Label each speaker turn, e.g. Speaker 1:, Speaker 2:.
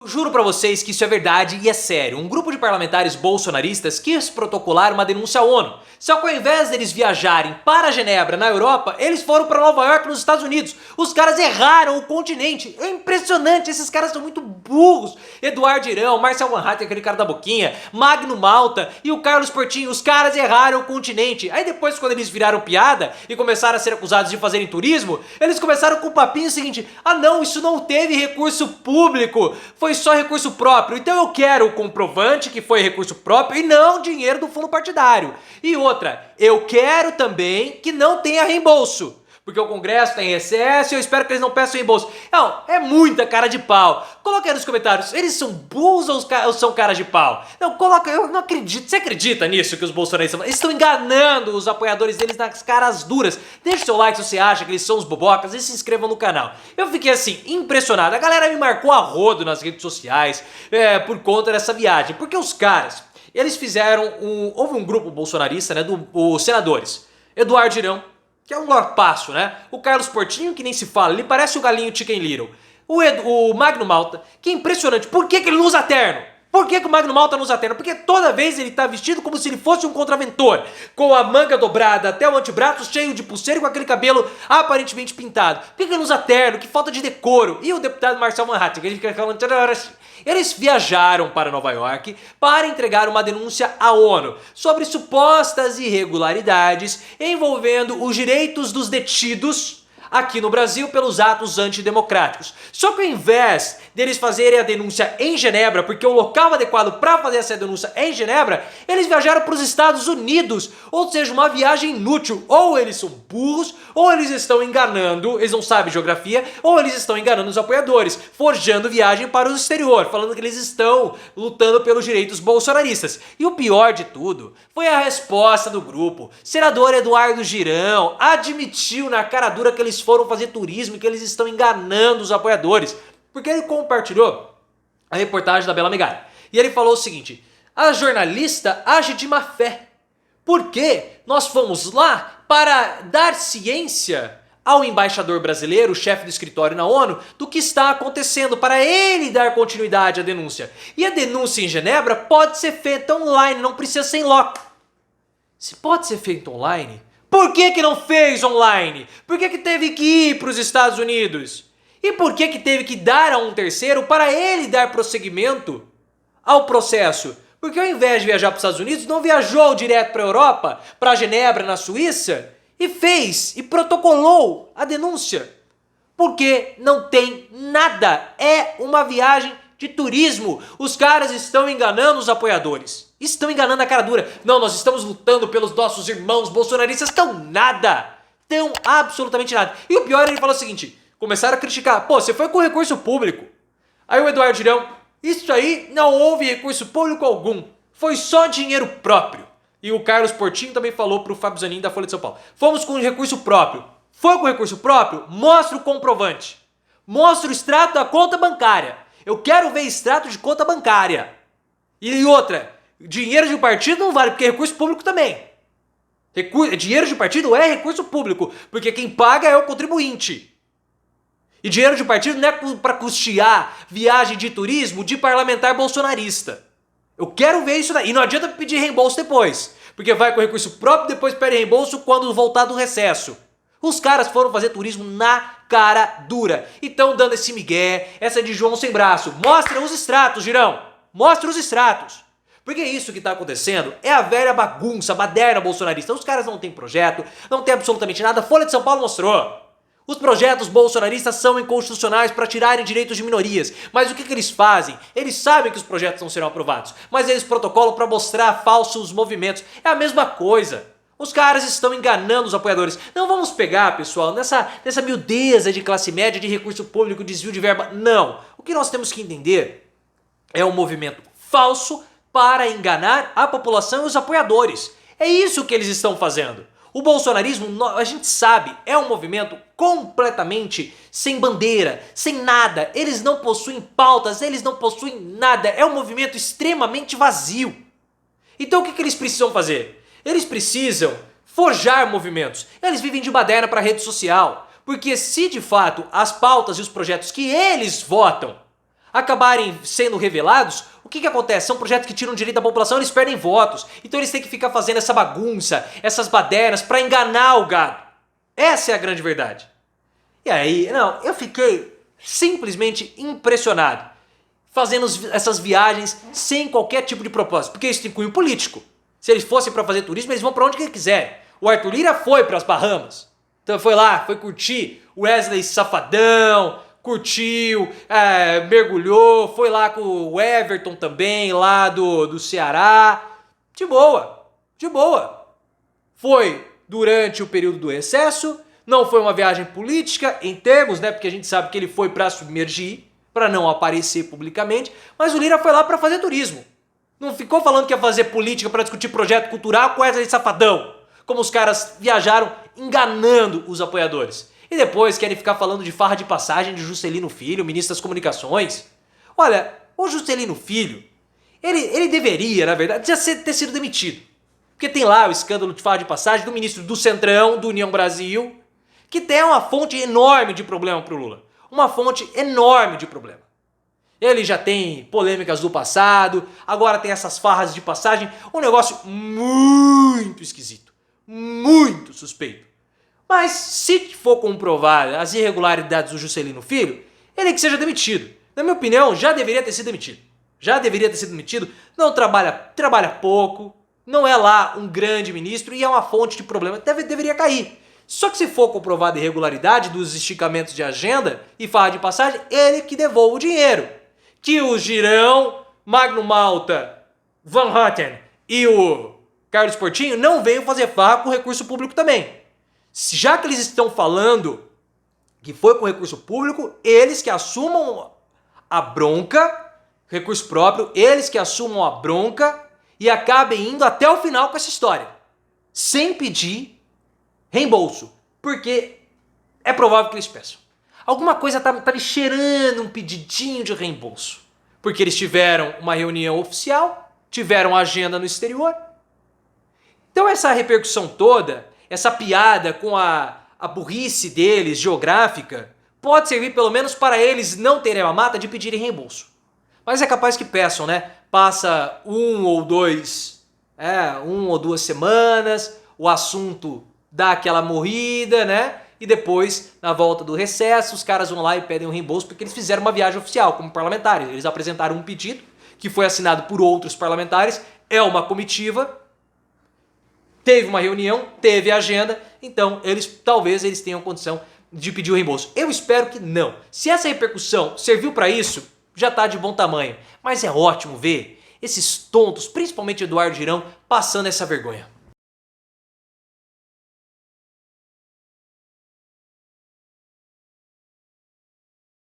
Speaker 1: Juro pra vocês que isso é verdade e é sério. Um grupo de parlamentares bolsonaristas quis protocolar uma denúncia à ONU. Só que ao invés deles viajarem para Genebra, na Europa, eles foram para Nova York, nos Estados Unidos. Os caras erraram o continente. É impressionante, esses caras são muito burros. Eduardo Girão, Marcel Van Hatten, aquele cara da boquinha, Magno Malta e o Carlos Portinho, os caras erraram o continente. Aí depois, quando eles viraram piada e começaram a ser acusados de fazerem turismo, eles começaram com o papinho seguinte: ah não, isso não teve recurso público, foi só recurso próprio, então eu quero o comprovante que foi recurso próprio e não dinheiro do fundo partidário. E outra, eu quero também que não tenha reembolso, porque o Congresso tem recesso e eu espero que eles não peçam reembolso. Não, é muita cara de pau. Coloca aí nos comentários, eles são burros ou são caras de pau? Não, coloca, eu não acredito. Você acredita nisso que os bolsonaristas estão enganando os apoiadores deles nas caras duras? Deixa o seu like se você acha que eles são os bobocas e se inscrevam no canal. Eu fiquei assim, impressionado. A galera me marcou a rodo nas redes sociais por conta dessa viagem, porque os caras, eles fizeram houve um grupo bolsonarista, né, os senadores Eduardo Girão, que é um lorpaço, né? O Carlos Portinho, que nem se fala, ele parece o galinho Chicken Little. O Magno Malta, que é impressionante. Por que ele não usa terno? Por que o Magno Malta não usa terno? Porque toda vez ele tá vestido como se ele fosse um contraventor, com a manga dobrada até o antebraço, cheio de pulseira e com aquele cabelo aparentemente pintado. Por que ele não usa terno? Que falta de decoro. E o deputado Marcel Van Hatten, que ele fica falando... Eles viajaram para Nova York para entregar uma denúncia à ONU sobre supostas irregularidades envolvendo os direitos dos detidos aqui no Brasil pelos atos antidemocráticos. Só que ao invés deles fazerem a denúncia em Genebra, porque o local adequado para fazer essa denúncia é em Genebra, eles viajaram para os Estados Unidos, ou seja, uma viagem inútil. Ou eles são burros, ou eles estão enganando, eles não sabem geografia, ou eles estão enganando os apoiadores, forjando viagem para o exterior, falando que eles estão lutando pelos direitos bolsonaristas. E o pior de tudo foi a resposta do grupo. Senador Eduardo Girão admitiu na cara dura que eles foram fazer turismo e que eles estão enganando os apoiadores, porque ele compartilhou a reportagem da Bela Megali. E ele falou o seguinte: a jornalista age de má fé, porque nós fomos lá para dar ciência ao embaixador brasileiro, chefe do escritório na ONU, do que está acontecendo, para ele dar continuidade à denúncia. E a denúncia em Genebra pode ser feita online, não precisa ser em loco. Se pode ser feita online, por que não fez online? Por que teve que ir para os Estados Unidos? E por que teve que dar a um terceiro para ele dar prosseguimento ao processo? Porque ao invés de viajar para os Estados Unidos, não viajou direto para a Europa, para Genebra, na Suíça, e fez e protocolou a denúncia. Porque não tem nada, é uma viagem de turismo. Os caras estão enganando os apoiadores. Estão enganando a cara dura. Não, nós estamos lutando pelos nossos irmãos bolsonaristas. Estão nada. Estão absolutamente nada. E o pior, ele falou o seguinte: começaram a criticar. Pô, você foi com recurso público. Aí o Eduardo Girão: isso aí não houve recurso público algum. Foi só dinheiro próprio. E o Carlos Portinho também falou pro Fábio Zanin da Folha de São Paulo: fomos com recurso próprio. Foi com recurso próprio? Mostra o comprovante. Mostra o extrato da conta bancária. Eu quero ver extrato de conta bancária. E outra, dinheiro de partido não vale, porque é recurso público também. Dinheiro de partido é recurso público, porque quem paga é o contribuinte. E dinheiro de partido não é para custear viagem de turismo de parlamentar bolsonarista. Eu quero ver isso daí. E não adianta pedir reembolso depois, porque vai com recurso próprio, depois pede reembolso quando voltar do recesso. Os caras foram fazer turismo na cara dura. E estão dando esse migué, essa de João sem braço. Mostra os extratos, Girão. Mostra os extratos. Porque isso que está acontecendo é a velha bagunça, baderna bolsonarista. Os caras não têm projeto, não tem absolutamente nada. A Folha de São Paulo mostrou. Os projetos bolsonaristas são inconstitucionais para tirarem direitos de minorias. Mas o que eles fazem? Eles sabem que os projetos não serão aprovados, mas eles protocolam para mostrar falsos movimentos. É a mesma coisa. Os caras estão enganando os apoiadores. Não vamos pegar, pessoal, nessa miudeza de classe média, de recurso público, desvio de verba. Não. O que nós temos que entender é um movimento falso para enganar a população e os apoiadores. É isso que eles estão fazendo. O bolsonarismo, a gente sabe, é um movimento completamente sem bandeira, sem nada. Eles não possuem pautas, eles não possuem nada. É um movimento extremamente vazio. Então o que eles precisam fazer? Eles precisam forjar movimentos. Eles vivem de baderna para rede social. Porque se de fato as pautas e os projetos que eles votam acabarem sendo revelados, o que acontece? São projetos que tiram direito da população, eles perdem votos. Então eles têm que ficar fazendo essa bagunça, essas badernas para enganar o gado. Essa é a grande verdade. E aí, eu fiquei simplesmente impressionado, fazendo essas viagens sem qualquer tipo de propósito, porque isso tem cunho político. Se eles fossem para fazer turismo, eles vão para onde que eles quiserem. O Arthur Lira foi para as Bahamas, então foi lá, foi curtir o Wesley Safadão, curtiu, mergulhou, foi lá com o Everton também, lá do Ceará, de boa, de boa. Foi durante o período do recesso, não foi uma viagem política em termos, né, porque a gente sabe que ele foi para submergir, para não aparecer publicamente, mas o Lira foi lá para fazer turismo. Não ficou falando que ia fazer política para discutir projeto cultural com Wesley Safadão, como os caras viajaram enganando os apoiadores. E depois querem ficar falando de farra de passagem de Juscelino Filho, ministro das Comunicações. Olha, o Juscelino Filho, ele deveria, na verdade, já ter sido demitido. Porque tem lá o escândalo de farra de passagem do ministro do Centrão, do União Brasil, que tem uma fonte enorme de problema pro Lula. Uma fonte enorme de problema. Ele já tem polêmicas do passado, agora tem essas farras de passagem, um negócio muito esquisito, muito suspeito. Mas se for comprovar as irregularidades do Juscelino Filho, ele que seja demitido. Na minha opinião, já deveria ter sido demitido. Já deveria ter sido demitido, não trabalha pouco, não é lá um grande ministro e é uma fonte de problema, deveria cair. Só que se for comprovada a irregularidade dos esticamentos de agenda e farra de passagem, ele que devolva o dinheiro. Que o Girão, Magno Malta, Van Houten e o Carlos Portinho não venham fazer farra com recurso público também. Já que eles estão falando que foi com recurso público, eles que assumam a bronca, recurso próprio, eles que assumam a bronca e acabem indo até o final com essa história, sem pedir reembolso, porque é provável que eles peçam. Alguma coisa tá me cheirando um pedidinho de reembolso, porque eles tiveram uma reunião oficial, tiveram agenda no exterior. Então essa repercussão toda, essa piada com a burrice deles, geográfica, pode servir pelo menos para eles não terem a mata de pedirem reembolso. Mas é capaz que peçam, né? Passa uma ou duas semanas, o assunto dá aquela morrida, né? E depois, na volta do recesso, os caras vão lá e pedem um reembolso porque eles fizeram uma viagem oficial como parlamentares. Eles apresentaram um pedido que foi assinado por outros parlamentares, é uma comitiva, teve uma reunião, teve agenda, então talvez eles tenham condição de pedir o reembolso. Eu espero que não. Se essa repercussão serviu para isso, já está de bom tamanho. Mas é ótimo ver esses tontos, principalmente Eduardo Girão, passando essa vergonha.